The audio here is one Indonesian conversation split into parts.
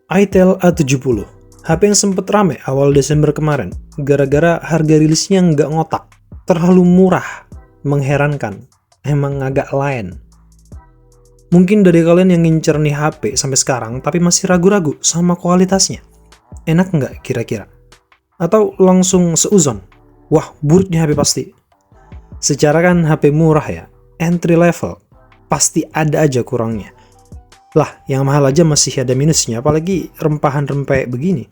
itel A70, HP yang sempet rame awal Desember kemarin, gara-gara harga rilisnya nggak ngotak, terlalu murah, mengherankan, emang agak lain. Mungkin dari kalian yang ngincer nih HP sampai sekarang, tapi masih ragu-ragu sama kualitasnya. Enak nggak kira-kira? Atau langsung seuzon? Wah, buruk nih HP pasti. Secara kan HP murah ya, entry level, pasti ada aja kurangnya. Lah, yang mahal aja masih ada minusnya, apalagi rempahan-rempeh begini.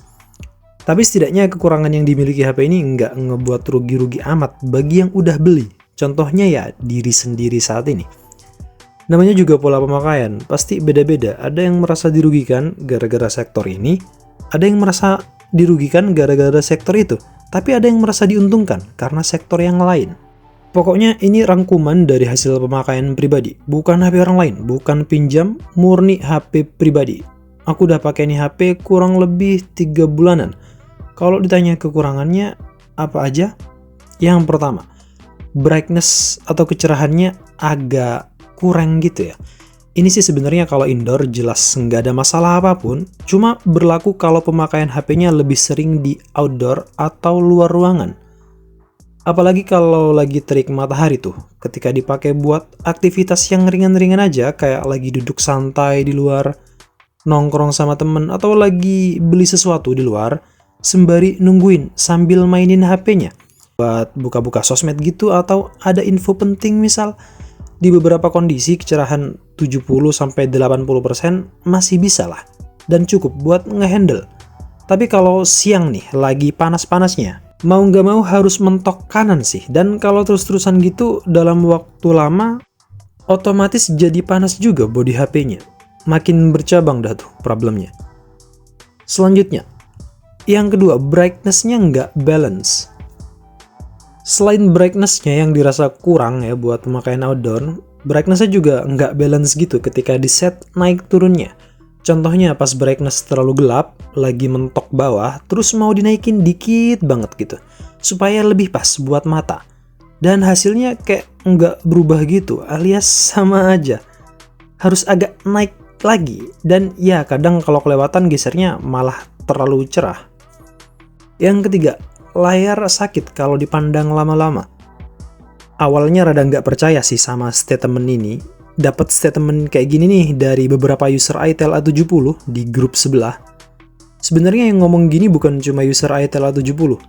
Tapi setidaknya kekurangan yang dimiliki HP ini nggak ngebuat rugi-rugi amat bagi yang udah beli. Contohnya ya diri sendiri saat ini. Namanya juga pola pemakaian, pasti beda-beda. Ada yang merasa dirugikan gara-gara sektor ini, ada yang merasa dirugikan gara-gara sektor itu, tapi ada yang merasa diuntungkan karena sektor yang lain. Pokoknya ini rangkuman dari hasil pemakaian pribadi, bukan HP orang lain, bukan pinjam, murni HP pribadi. Aku udah pakai nih HP kurang lebih 3 bulanan. Kalau ditanya kekurangannya apa aja? Yang pertama, brightness atau kecerahannya agak kurang gitu ya. Ini sih sebenarnya kalau indoor jelas nggak ada masalah apapun, cuma berlaku kalau pemakaian HP-nya lebih sering di outdoor atau luar ruangan. Apalagi kalau lagi terik matahari tuh, ketika dipakai buat aktivitas yang ringan-ringan aja, kayak lagi duduk santai di luar, nongkrong sama temen, atau lagi beli sesuatu di luar, sembari nungguin sambil mainin HP-nya. Buat buka-buka sosmed gitu, atau ada info penting misal, di beberapa kondisi kecerahan 70-80% masih bisa lah, dan cukup buat ngehandle. Tapi kalau siang nih, lagi panas-panasnya, mau nggak mau harus mentok kanan sih. Dan kalau terus-terusan gitu dalam waktu lama, otomatis jadi panas juga bodi HP-nya. Makin bercabang dah tuh problemnya. Selanjutnya, yang kedua, brightness-nya nggak balance. Selain brightness-nya yang dirasa kurang ya buat pemakaian outdoor, brightness-nya juga nggak balance gitu ketika di set naik turunnya. Contohnya pas brightness terlalu gelap, lagi mentok bawah, terus mau dinaikin dikit banget gitu, supaya lebih pas buat mata. Dan hasilnya kayak nggak berubah gitu, alias sama aja. Harus agak naik lagi, dan ya kadang kalau kelewatan gesernya malah terlalu cerah. Yang ketiga, layar sakit kalau dipandang lama-lama. Awalnya rada nggak percaya sih sama statement ini. Dapat statement kayak gini nih dari beberapa user itel A70 di grup sebelah. Sebenarnya yang ngomong gini bukan cuma user itel A70,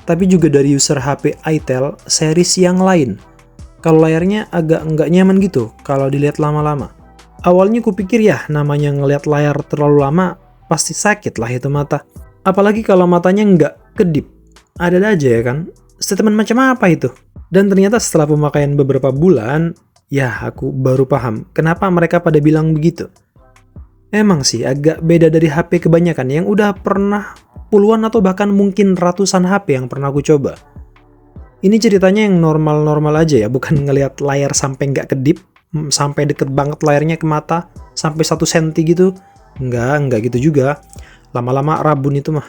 tapi juga dari user HP itel series yang lain. Kalau layarnya agak nggak nyaman gitu kalau dilihat lama-lama. Awalnya kupikir ya namanya ngelihat layar terlalu lama pasti sakit lah itu mata. Apalagi kalau matanya nggak kedip. Ada aja ya kan? Statement macam apa itu? Dan ternyata setelah pemakaian beberapa bulan, ya aku baru paham kenapa mereka pada bilang begitu. Emang sih agak beda dari HP kebanyakan yang udah pernah puluhan atau bahkan mungkin ratusan HP yang pernah aku coba. Ini ceritanya yang normal-normal aja ya, bukan ngelihat layar sampai nggak kedip, sampai deket banget layarnya ke mata, sampai 1 senti gitu. Nggak gitu juga. Lama-lama rabun itu mah.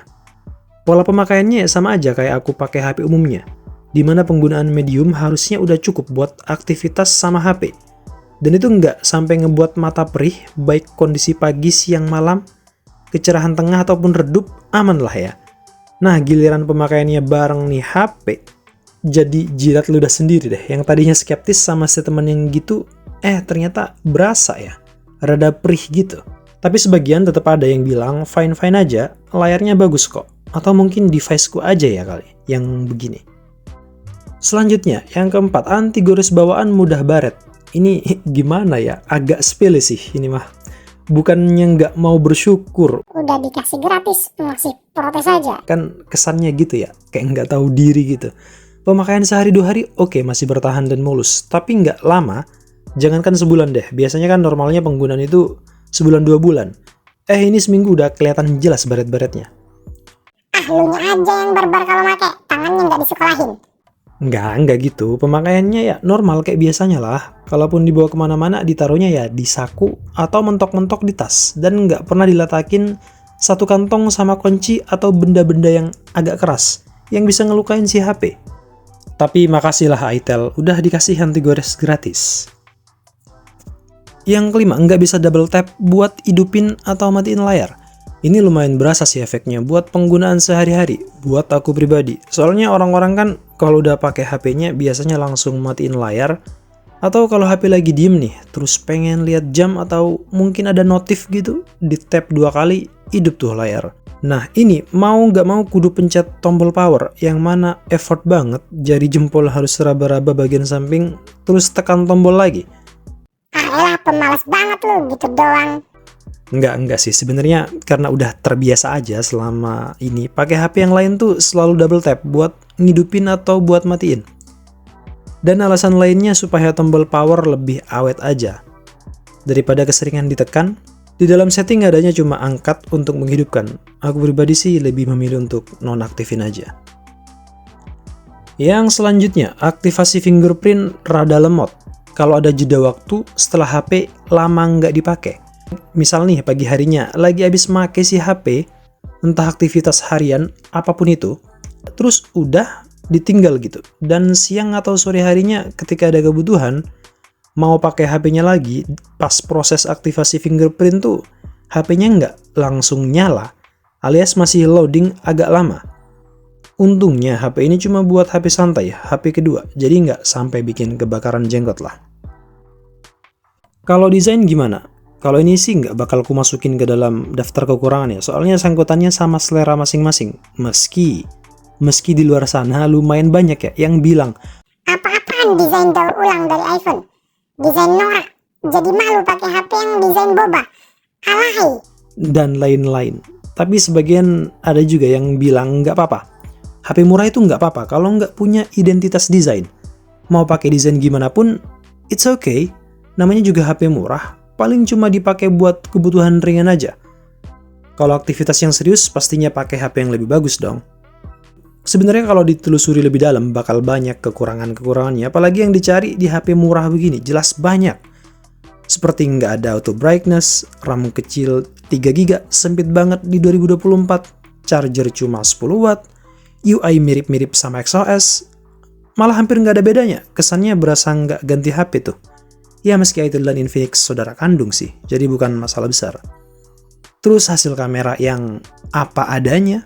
Pola pemakaiannya sama aja kayak aku pakai HP umumnya, di mana penggunaan medium harusnya udah cukup buat aktivitas sama HP. Dan itu nggak sampai ngebuat mata perih, baik kondisi pagi, siang, malam, kecerahan tengah ataupun redup, aman lah ya. Nah, giliran pemakaiannya bareng nih HP, jadi jilat ludah sendiri deh. Yang tadinya skeptis sama statement yang gitu, ternyata berasa ya, rada perih gitu. Tapi sebagian tetap ada yang bilang fine-fine aja, layarnya bagus kok. Atau mungkin deviceku aja ya kali, yang begini. Selanjutnya, yang keempat, anti gores bawaan mudah baret. Ini gimana ya? Agak sepele sih ini mah. Bukannya nggak mau bersyukur. Udah dikasih gratis, masih protes aja. Kan kesannya gitu ya, kayak nggak tahu diri gitu. Pemakaian sehari 2 hari oke, masih bertahan dan mulus. Tapi nggak lama, jangankan sebulan deh. Biasanya kan normalnya penggunaan itu sebulan 2 bulan. Ini seminggu udah kelihatan jelas baret-baretnya. Lu nya aja yang barbar kalau make, tangannya nggak disekolahin. Enggak gitu. Pemakaiannya ya normal kayak biasanya lah. Kalaupun dibawa kemana-mana, ditaruhnya ya di saku atau mentok-mentok di tas. Dan nggak pernah diletakin satu kantong sama kunci atau benda-benda yang agak keras, yang bisa ngelukain si HP. Tapi makasih lah itel, udah dikasih anti gores gratis. Yang kelima, nggak bisa double tap buat hidupin atau matiin layar. Ini lumayan berasa sih efeknya buat penggunaan sehari-hari, buat aku pribadi. Soalnya orang-orang kan kalau udah pakai HP-nya biasanya langsung matiin layar, atau kalau HP lagi diem nih, terus pengen lihat jam atau mungkin ada notif gitu, di tap 2 kali, hidup tuh layar. Nah ini mau nggak mau kudu pencet tombol power, yang mana effort banget, jari jempol harus raba-raba bagian samping, terus tekan tombol lagi. Ah elah, pemalas banget lu, gitu doang. Enggak sih, sebenarnya karena udah terbiasa aja selama ini pakai HP yang lain tuh selalu double tap buat ngidupin atau buat matiin. Dan alasan lainnya supaya tombol power lebih awet aja. Daripada keseringan ditekan, di dalam setting adanya cuma angkat untuk menghidupkan. Aku pribadi sih lebih memilih untuk nonaktifin aja. Yang selanjutnya, aktivasi fingerprint rada lemot. Kalau ada jeda waktu setelah HP lama nggak dipakai. Misal nih pagi harinya lagi habis make si HP, entah aktivitas harian apapun itu, terus udah ditinggal gitu. Dan siang atau sore harinya ketika ada kebutuhan mau pakai HP-nya lagi, pas proses aktivasi fingerprint tuh HP-nya nggak langsung nyala, alias masih loading agak lama. Untungnya HP ini cuma buat HP santai, HP kedua, jadi nggak sampai bikin kebakaran jenggot lah. Kalau desain gimana? Kalau ini sih nggak bakal ku masukin ke dalam daftar kekurangan ya, soalnya sangkutannya sama selera masing-masing. Meski di luar sana lumayan banyak ya yang bilang, Apa-apaan desain daur ulang dari iPhone? Desain norak. Jadi malu pakai HP yang desain boba. Alahai. dan lain-lain. Tapi sebagian ada juga yang bilang nggak apa-apa. HP murah itu nggak apa-apa kalau nggak punya identitas desain. Mau pakai desain gimana pun, it's okay. Namanya juga HP murah, paling cuma dipakai buat kebutuhan ringan aja. Kalau aktivitas yang serius, pastinya pakai HP yang lebih bagus dong. Sebenarnya kalau ditelusuri lebih dalam, bakal banyak kekurangan-kekurangannya, apalagi yang dicari di HP murah begini, jelas banyak. Seperti nggak ada auto brightness, RAM kecil 3GB, sempit banget di 2024, charger cuma 10 watt, UI mirip-mirip sama XOS, malah hampir nggak ada bedanya, kesannya berasa nggak ganti HP tuh. Ya meski itu dan Infinix saudara kandung sih, jadi bukan masalah besar. Terus hasil kamera yang apa adanya.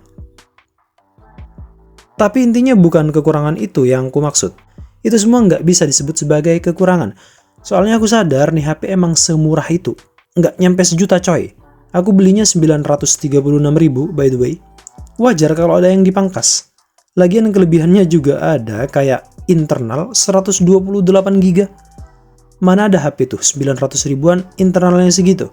Tapi intinya bukan kekurangan itu yang ku maksud. Itu semua nggak bisa disebut sebagai kekurangan. Soalnya aku sadar nih HP emang semurah itu. Nggak nyampe sejuta coy. Aku belinya 936.000 by the way. Wajar kalau ada yang dipangkas. Lagian kelebihannya juga ada kayak internal 128GB. Mana ada HP tuh 900 ribuan internalnya segitu.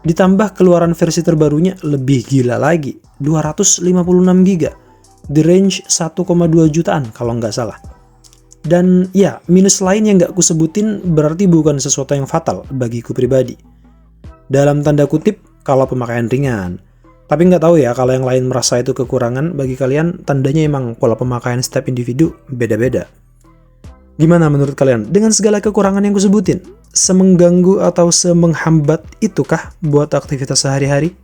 Ditambah keluaran versi terbarunya lebih gila lagi, 256GB. Di range 1,2 jutaan kalau nggak salah. Dan ya, minus lain yang nggak kusebutin berarti bukan sesuatu yang fatal bagiku pribadi. Dalam tanda kutip, kalau pemakaian ringan. Tapi nggak tahu ya kalau yang lain merasa itu kekurangan, bagi kalian tandanya emang pola pemakaian setiap individu beda-beda. Gimana menurut kalian? Dengan segala kekurangan yang kusebutin, semengganggu atau semenghambat itukah buat aktivitas sehari-hari?